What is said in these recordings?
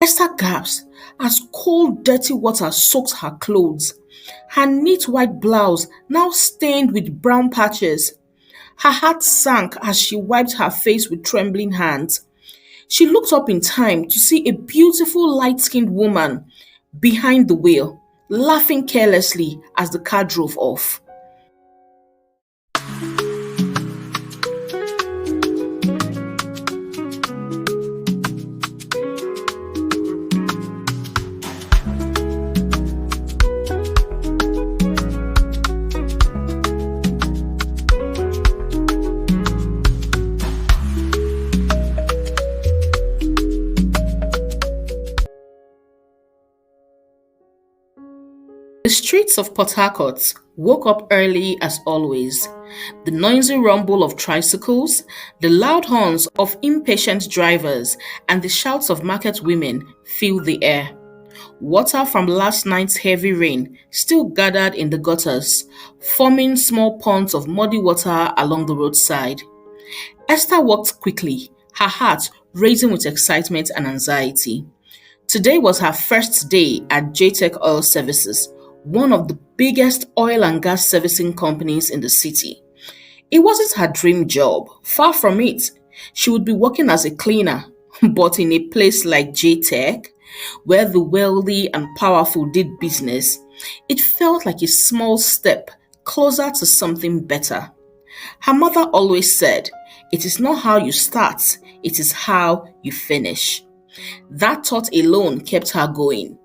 Esther gasped as cold, dirty water soaked her clothes. Her neat white blouse now stained with brown patches. Her heart sank as she wiped her face with trembling hands. She looked up in time to see a beautiful light-skinned woman behind the wheel, laughing carelessly as the car drove off. The streets of Port Harcourt woke up early as always. The noisy rumble of tricycles, the loud horns of impatient drivers, and the shouts of market women filled the air. Water from last night's heavy rain still gathered in the gutters, forming small ponds of muddy water along the roadside. Esther walked quickly, her heart racing with excitement and anxiety. Today was her first day at JTech Oil Services, one of the biggest oil and gas servicing companies in the city. It wasn't her dream job, far from it. She would be working as a cleaner, but in a place like JTech, where the wealthy and powerful did business, it felt like a small step closer to something better. Her mother always said, "It is not how you start, it is how you finish." That thought alone kept her going,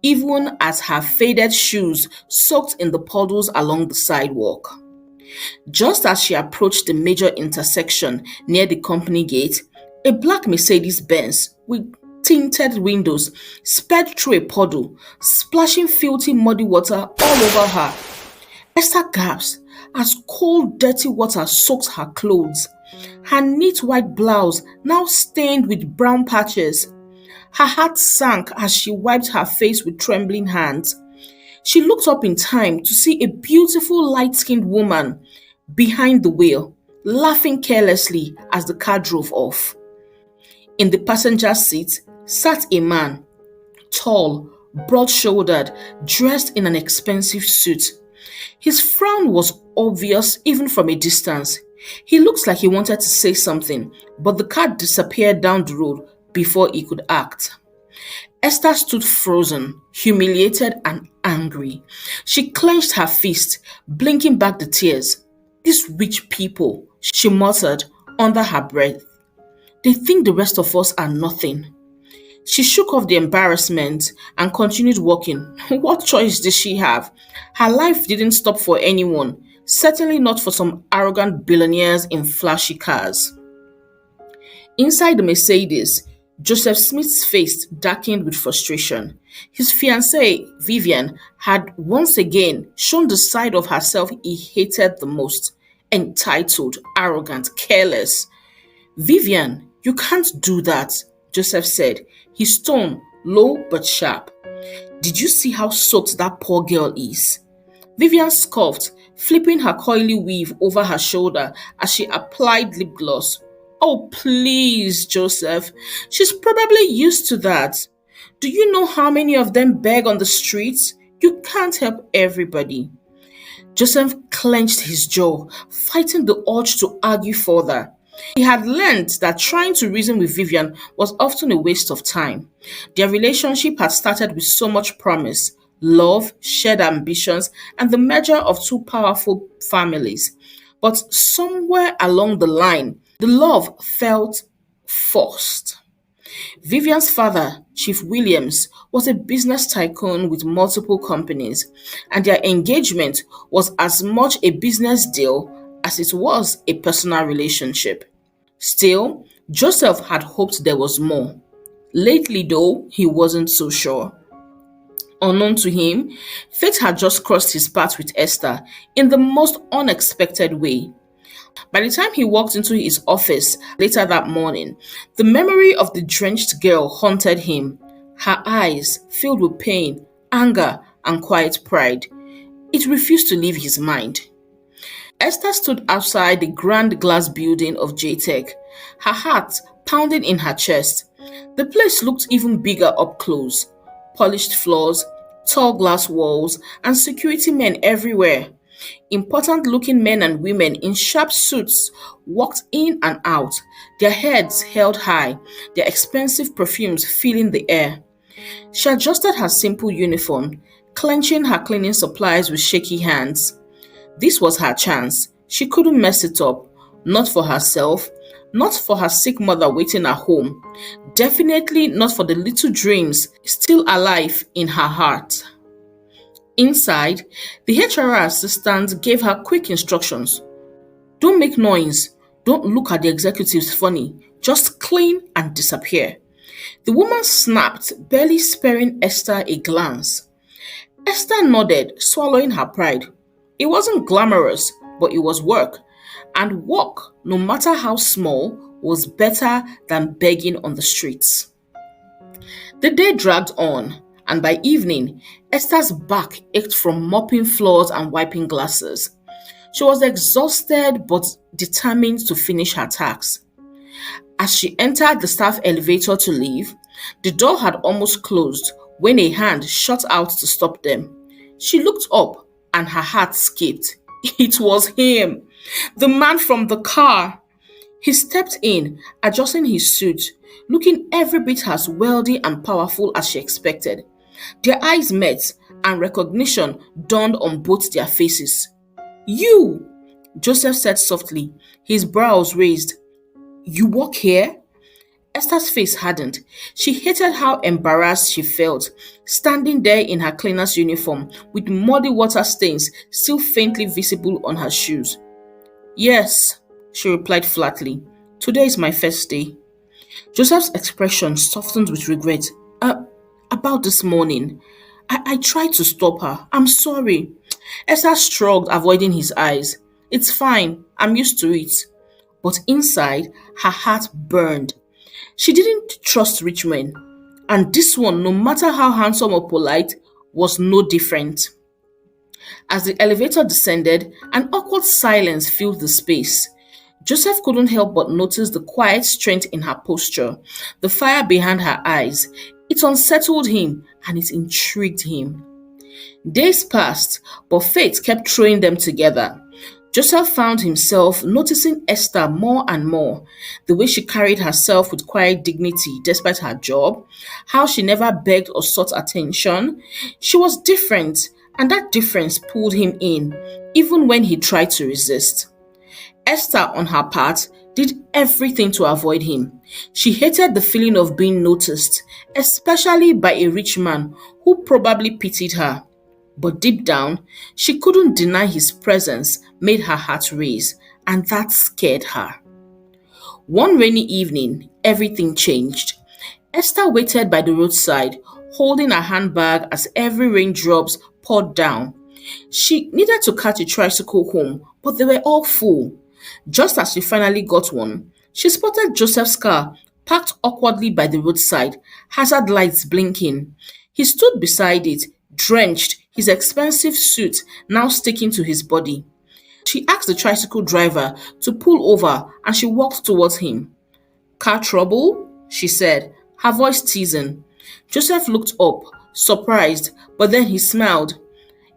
even as her faded shoes soaked in the puddles along the sidewalk. Just as she approached the major intersection near the company gate, a black Mercedes-Benz with tinted windows sped through a puddle, splashing filthy muddy water all over her. Esther gasped as cold, dirty water soaked her clothes. Her neat white blouse now stained with brown patches. Her heart sank as she wiped her face with trembling hands. She looked up in time to see a beautiful light-skinned woman behind the wheel, laughing carelessly as the car drove off. In the passenger seat sat a man, tall, broad-shouldered, dressed in an expensive suit. His frown was obvious even from a distance. He looked like he wanted to say something, but the car disappeared down the road before he could act. Esther stood frozen, humiliated and angry. She clenched her fist, blinking back the tears. "These rich people," she muttered under her breath. "They think the rest of us are nothing." She shook off the embarrassment and continued walking. What choice did she have? Her life didn't stop for anyone, certainly not for some arrogant billionaires in flashy cars. Inside the Mercedes, Joseph Smith's face darkened with frustration. His fiancée, Vivian, had once again shown the side of herself he hated the most: entitled, arrogant, careless. "Vivian, you can't do that," Joseph said, his tone low but sharp. "Did you see how soaked that poor girl is?" Vivian scoffed, flipping her coily weave over her shoulder as she applied lip gloss. "Oh, please, Joseph. She's probably used to that. Do you know how many of them beg on the streets? You can't help everybody." Joseph clenched his jaw, fighting the urge to argue further. He had learned that trying to reason with Vivian was often a waste of time. Their relationship had started with so much promise, love, shared ambitions, and the merger of two powerful families. But somewhere along the line, the love felt forced. Vivian's father, Chief Williams, was a business tycoon with multiple companies, and their engagement was as much a business deal as it was a personal relationship. Still, Joseph had hoped there was more. Lately, though, he wasn't so sure. Unknown to him, fate had just crossed his path with Esther in the most unexpected way. By the time he walked into his office later that morning, the memory of the drenched girl haunted him, her eyes filled with pain, anger, and quiet pride. It refused to leave his mind. Esther stood outside the grand glass building of JTech, her heart pounding in her chest. The place looked even bigger up close. Polished floors, tall glass walls, and security men everywhere. Important looking men and women in sharp suits walked in and out, their heads held high, their expensive perfumes filling the air. She adjusted her simple uniform, clenching her cleaning supplies with shaky hands. This was her chance. She couldn't mess it up. Not for herself, not for her sick mother waiting at home, definitely not for the little dreams still alive in her heart. Inside, the HR assistant gave her quick instructions. Don't make noise. Don't look at the executives funny. Just clean and disappear. The woman snapped, barely sparing Esther a glance. Esther nodded, swallowing her pride. It wasn't glamorous, but it was work. And work, no matter how small, was better than begging on the streets. The day dragged on, and by evening, Esther's back ached from mopping floors and wiping glasses. She was exhausted but determined to finish her task. As she entered the staff elevator to leave, the door had almost closed when a hand shot out to stop them. She looked up and her heart skipped. It was him, the man from the car. He stepped in, adjusting his suit, looking every bit as wealthy and powerful as she expected. Their eyes met, and recognition dawned on both their faces. You, Joseph said softly, his brows raised. You work here? Esther's face hardened. She hated how embarrassed she felt, standing there in her cleaner's uniform with muddy water stains still faintly visible on her shoes. Yes, she replied flatly. Today is my first day. Joseph's expression softened with regret. About this morning. I tried to stop her. I'm sorry. Esther shrugged, avoiding his eyes. It's fine. I'm used to it. But inside, her heart burned. She didn't trust rich men. And this one, no matter how handsome or polite, was no different. As the elevator descended, an awkward silence filled the space. Joseph couldn't help but notice the quiet strength in her posture, the fire behind her eyes. It unsettled him and it intrigued him. Days passed, but fate kept throwing them together. Joseph found himself noticing Esther more and more, the way she carried herself with quiet dignity despite her job, how she never begged or sought attention. She was different, and that difference pulled him in, even when he tried to resist. Esther, on her part, did everything to avoid him. She hated the feeling of being noticed, especially by a rich man who probably pitied her. But deep down, she couldn't deny his presence made her heart race, and that scared her. One rainy evening, everything changed. Esther waited by the roadside, holding her handbag as every raindrops poured down. She needed to catch a tricycle home, but they were all full. Just as she finally got one, she spotted Joseph's car parked awkwardly by the roadside, hazard lights blinking. He stood beside it, drenched, his expensive suit now sticking to his body. She asked the tricycle driver to pull over and she walked towards him. Car trouble? She said, her voice teasing. Joseph looked up, surprised, but then he smiled.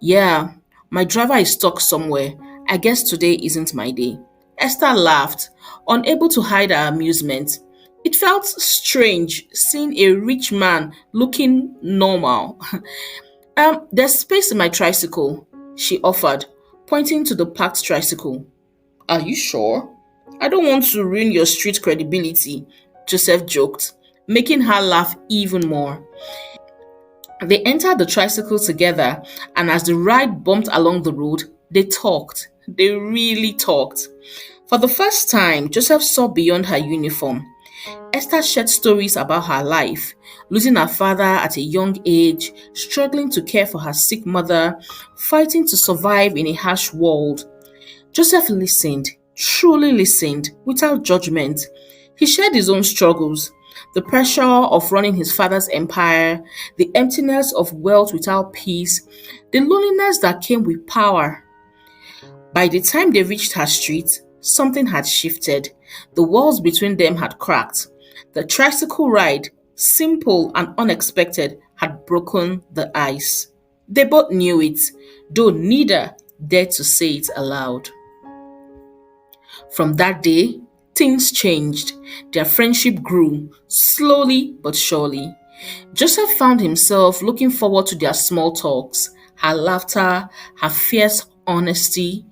Yeah, my driver is stuck somewhere. I guess today isn't my day. Esther laughed, unable to hide her amusement. It felt strange seeing a rich man looking normal. There's space in my tricycle, she offered, pointing to the parked tricycle. Are you sure? I don't want to ruin your street credibility, Joseph joked, making her laugh even more. They entered the tricycle together, and as the ride bumped along the road, they talked. They really talked. For the first time, Joseph saw beyond her uniform. Esther shared stories about her life, losing her father at a young age, struggling to care for her sick mother, fighting to survive in a harsh world. Joseph listened, truly listened, without judgment. He shared his own struggles, the pressure of running his father's empire, the emptiness of wealth without peace, the loneliness that came with power. By the time they reached her street, something had shifted. The walls between them had cracked. The tricycle ride, simple and unexpected, had broken the ice. They both knew it, though neither dared to say it aloud. From that day, things changed. Their friendship grew, slowly but surely. Joseph found himself looking forward to their small talks, her laughter, her fierce honesty.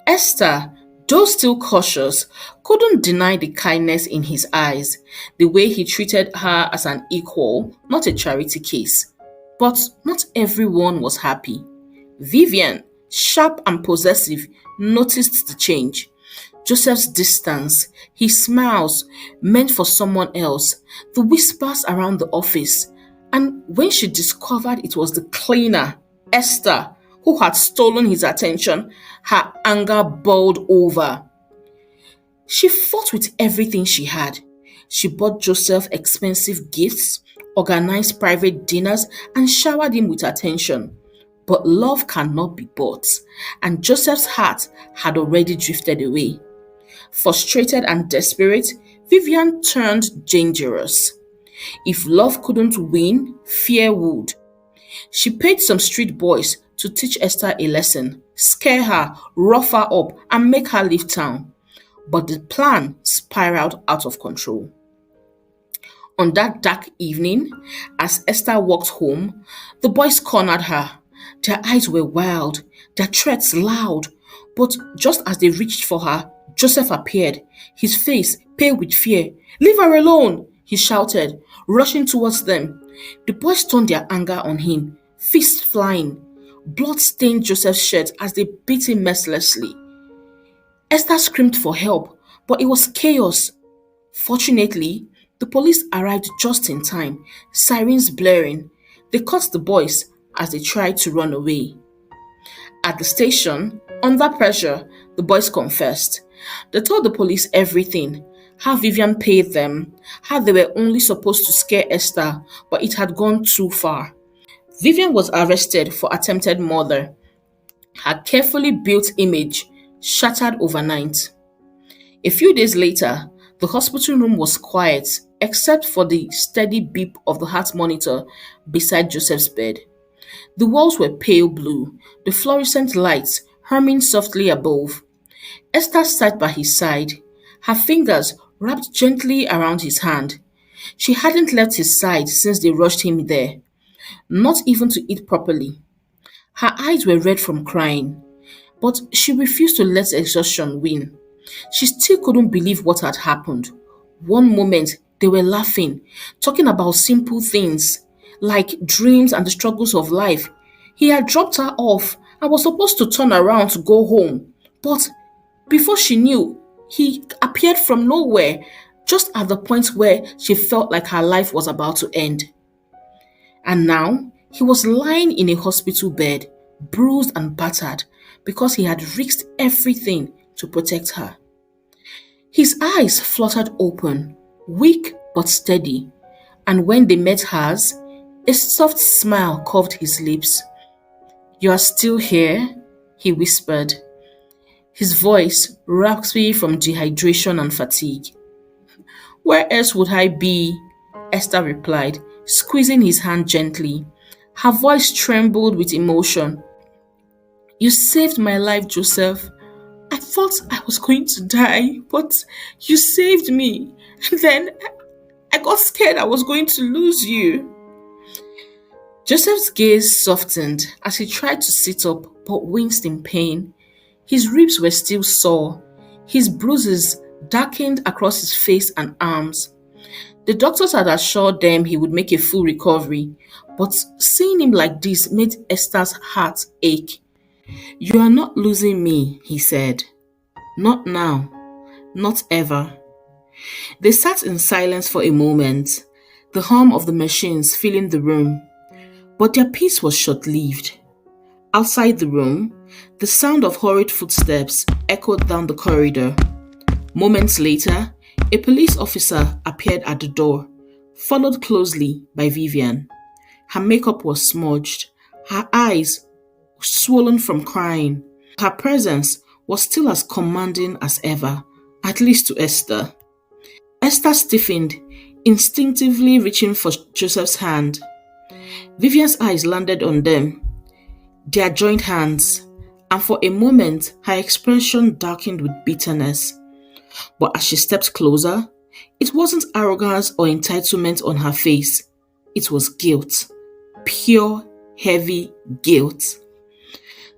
Esther, though still cautious, couldn't deny the kindness in his eyes, the way he treated her as an equal, not a charity case. But not everyone was happy. Vivian, sharp and possessive, noticed the change. Joseph's distance, his smiles meant for someone else, the whispers around the office. And when she discovered it was the cleaner, Esther, who had stolen his attention, her anger boiled over. She fought with everything she had. She bought Joseph expensive gifts, organized private dinners, and showered him with attention. But love cannot be bought, and Joseph's heart had already drifted away. Frustrated and desperate, Vivian turned dangerous. If love couldn't win, fear would. She paid some street boys to teach Esther a lesson, scare her, rough her up, and make her leave town. But the plan spiraled out of control. On that dark evening, as Esther walked home, the boys cornered her. Their eyes were wild, their threats loud. But just as they reached for her, Joseph appeared, his face pale with fear. "Leave her alone!" he shouted, rushing towards them. The boys turned their anger on him, fists flying. Blood stained Joseph's shirt as they beat him mercilessly. Esther screamed for help, but it was chaos. Fortunately, the police arrived just in time, sirens blaring. They caught the boys as they tried to run away. At the station, under pressure, the boys confessed. They told the police everything, how Vivian paid them, how they were only supposed to scare Esther, but it had gone too far. Vivian was arrested for attempted murder. Her carefully built image shattered overnight. A few days later, the hospital room was quiet except for the steady beep of the heart monitor beside Joseph's bed. The walls were pale blue, the fluorescent lights humming softly above. Esther sat by his side, her fingers wrapped gently around his hand. She hadn't left his side since they rushed him there, not even to eat properly. Her eyes were red from crying, but she refused to let exhaustion win. She still couldn't believe what had happened. One moment, they were laughing, talking about simple things, like dreams and the struggles of life. He had dropped her off and was supposed to turn around to go home. But before she knew, he appeared from nowhere, just at the point where she felt like her life was about to end. And now, he was lying in a hospital bed, bruised and battered, because he had risked everything to protect her. His eyes fluttered open, weak but steady, and when they met hers, a soft smile curved his lips. "You are still here?" he whispered, his voice raspy from dehydration and fatigue. "Where else would I be?" Esther replied, squeezing his hand gently. Her voice trembled with emotion. "You saved my life, Joseph. I thought I was going to die, but you saved me. And then I got scared I was going to lose you." Joseph's gaze softened as he tried to sit up but winced in pain. His ribs were still sore. His bruises darkened across his face and arms. The doctors had assured them he would make a full recovery, but seeing him like this made Esther's heart ache. "You are not losing me," he said. "Not now. Not ever." They sat in silence for a moment, the hum of the machines filling the room. But their peace was short-lived. Outside the room, the sound of hurried footsteps echoed down the corridor. Moments later, a police officer appeared at the door, followed closely by Vivian. Her makeup was smudged, her eyes swollen from crying. Her presence was still as commanding as ever, at least to Esther. Esther stiffened, instinctively reaching for Joseph's hand. Vivian's eyes landed on them, their joined hands, and for a moment her expression darkened with bitterness. But as she stepped closer, it wasn't arrogance or entitlement on her face. It was guilt. Pure, heavy guilt.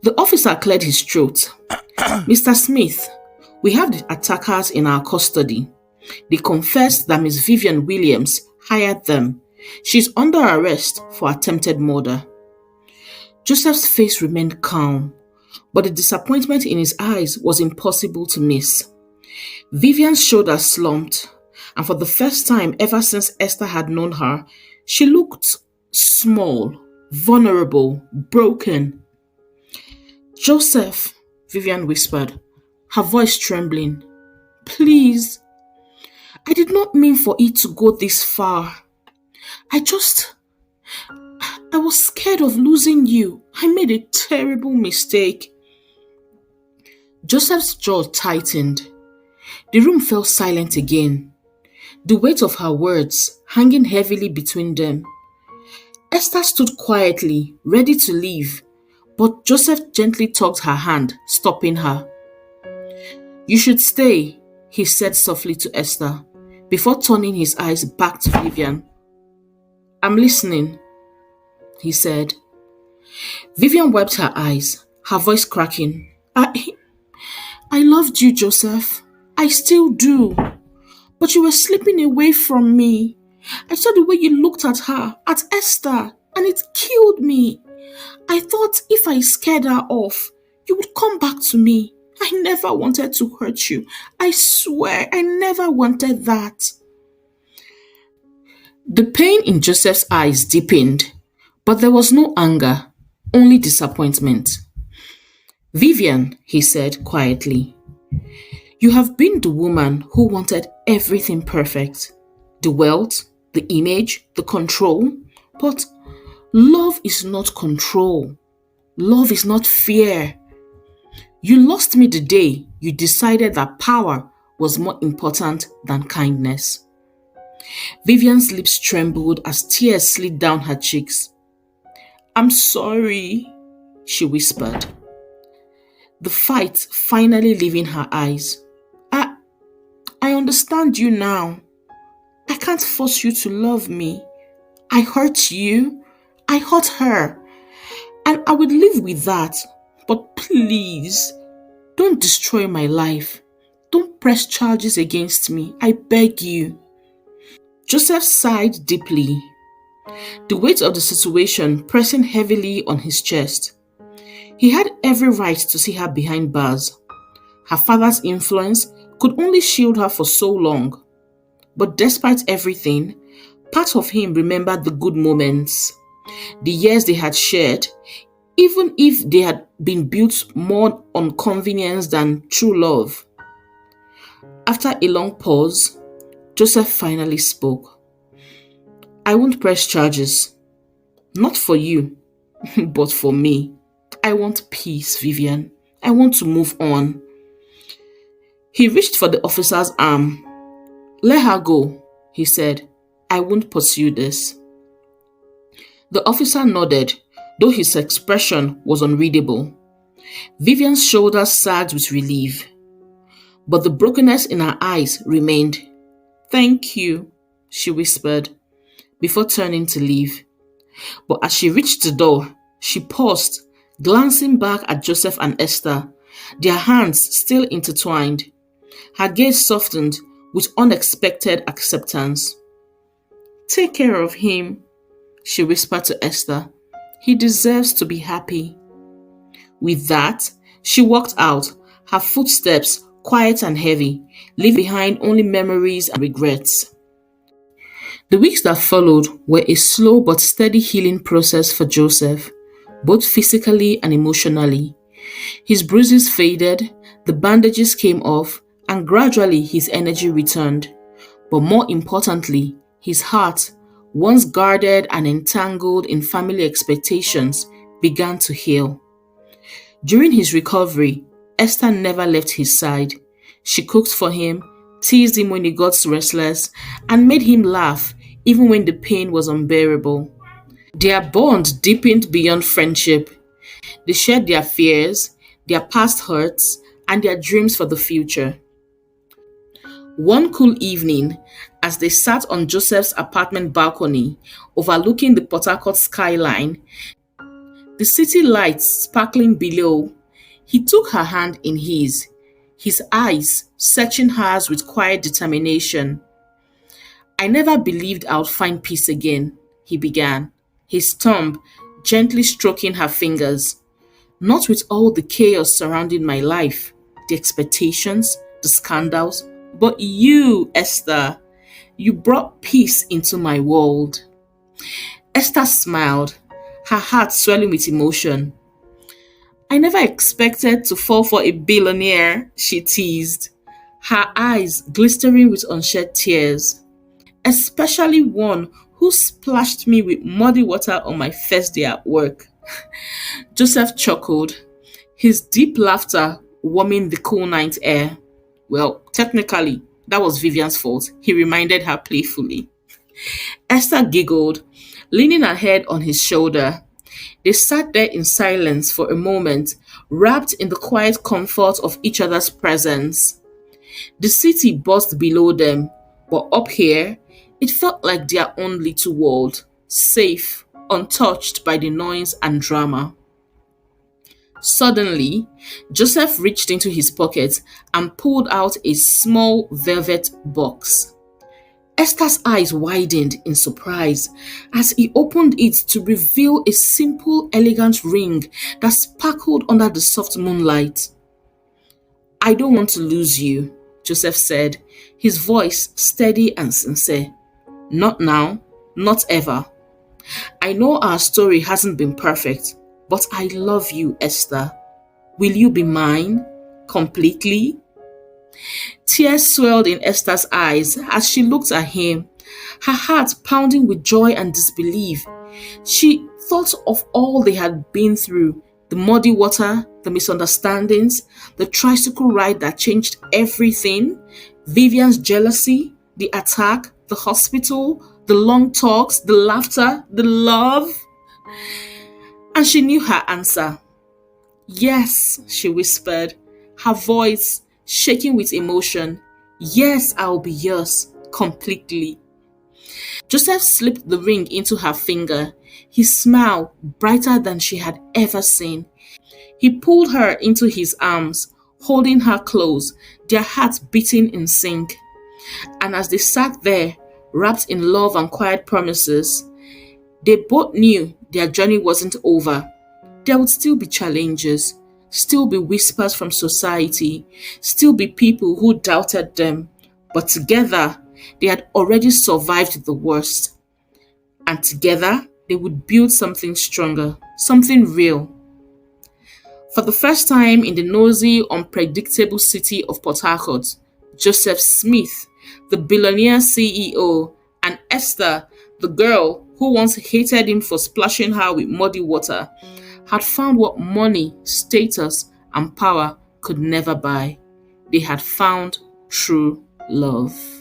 The officer cleared his throat. Mr. Smith, we have the attackers in our custody. They confessed that Miss Vivian Williams hired them. She's under arrest for attempted murder. Joseph's face remained calm, but the disappointment in his eyes was impossible to miss. Vivian's shoulders slumped, and for the first time ever since Esther had known her, she looked small, vulnerable, broken. Joseph, Vivian whispered, her voice trembling. Please, I did not mean for it to go this far. I was scared of losing you. I made a terrible mistake. Joseph's jaw tightened. The room fell silent again, the weight of her words hanging heavily between them. Esther stood quietly, ready to leave, but Joseph gently tugged her hand, stopping her. You should stay, he said softly to Esther, before turning his eyes back to Vivian. I'm listening, he said. Vivian wiped her eyes, her voice cracking. I loved you, Joseph. I still do. But you were slipping away from me. I saw the way you looked at her, at Esther, and it killed me. I thought if I scared her off, you would come back to me. I never wanted to hurt you. I swear, I never wanted that. The pain in Joseph's eyes deepened, but there was no anger, only disappointment. Vivian, he said quietly, you have been the woman who wanted everything perfect. The wealth, the image, the control. But love is not control. Love is not fear. You lost me the day you decided that power was more important than kindness. Vivian's lips trembled as tears slid down her cheeks. I'm sorry, she whispered, the fight finally leaving her eyes. I understand you now. I can't force you to love me. I hurt you. I hurt her. And I would live with that. But please, don't destroy my life. Don't press charges against me. I beg you. Joseph sighed deeply, the weight of the situation pressing heavily on his chest. He had every right to see her behind bars. Her father's influence could only shield her for so long. But despite everything, part of him remembered the good moments, the years they had shared, even if they had been built more on convenience than true love. After a long pause, Joseph finally spoke. I won't press charges. Not for you, but for me. I want peace, Vivian. I want to move on. He reached for the officer's arm. Let her go, he said. I won't pursue this. The officer nodded, though his expression was unreadable. Vivian's shoulders sagged with relief, but the brokenness in her eyes remained. Thank you, she whispered, before turning to leave. But as she reached the door, she paused, glancing back at Joseph and Esther, their hands still intertwined. Her gaze softened with unexpected acceptance. Take care of him, she whispered to Esther. He deserves to be happy. With that, she walked out, her footsteps quiet and heavy, leaving behind only memories and regrets. The weeks that followed were a slow but steady healing process for Joseph, both physically and emotionally. His bruises faded, the bandages came off, and gradually his energy returned. But more importantly, his heart, once guarded and entangled in family expectations, began to heal. During his recovery, Esther never left his side. She cooked for him, teased him when he got restless, and made him laugh even when the pain was unbearable. Their bond deepened beyond friendship. They shared their fears, their past hurts, and their dreams for the future. One cool evening, as they sat on Joseph's apartment balcony overlooking the Port Harcourt skyline, the city lights sparkling below, he took her hand in his eyes searching hers with quiet determination. "I never believed I would find peace again," he began, his thumb gently stroking her fingers. "Not with all the chaos surrounding my life, the expectations, the scandals, but you, Esther, you brought peace into my world." Esther smiled, her heart swelling with emotion. "I never expected to fall for a billionaire," she teased, her eyes glistering with unshed tears. "Especially one who splashed me with muddy water on my first day at work." Joseph chuckled, his deep laughter warming the cool night air. "Well, technically, that was Vivian's fault," he reminded her playfully. Esther giggled, leaning her head on his shoulder. They sat there in silence for a moment, wrapped in the quiet comfort of each other's presence. The city buzzed below them, but up here, it felt like their own little world, safe, untouched by the noise and drama. Suddenly, Joseph reached into his pocket and pulled out a small velvet box. Esther's eyes widened in surprise as he opened it to reveal a simple, elegant ring that sparkled under the soft moonlight. "I don't want to lose you," Joseph said, his voice steady and sincere. "Not now, not ever. I know our story hasn't been perfect, but I love you, Esther. Will you be mine? Completely?" Tears swelled in Esther's eyes as she looked at him, her heart pounding with joy and disbelief. She thought of all they had been through, the muddy water, the misunderstandings, the tricycle ride that changed everything, Vivian's jealousy, the attack, the hospital, the long talks, the laughter, the love. And she knew her answer. "Yes," she whispered, her voice shaking with emotion. "Yes, I'll be yours, completely." Joseph slipped the ring into her finger, his smile brighter than she had ever seen. He pulled her into his arms, holding her close, their hearts beating in sync. And as they sat there, wrapped in love and quiet promises, they both knew their journey wasn't over. There would still be challenges, still be whispers from society, still be people who doubted them. But together, they had already survived the worst. And together, they would build something stronger, something real. For the first time in the noisy, unpredictable city of Port Harcourt, Joseph Smith, the billionaire CEO, and Esther, the girl who once hated him for splashing her with muddy water, had found what money, status, and power could never buy. They had found true love.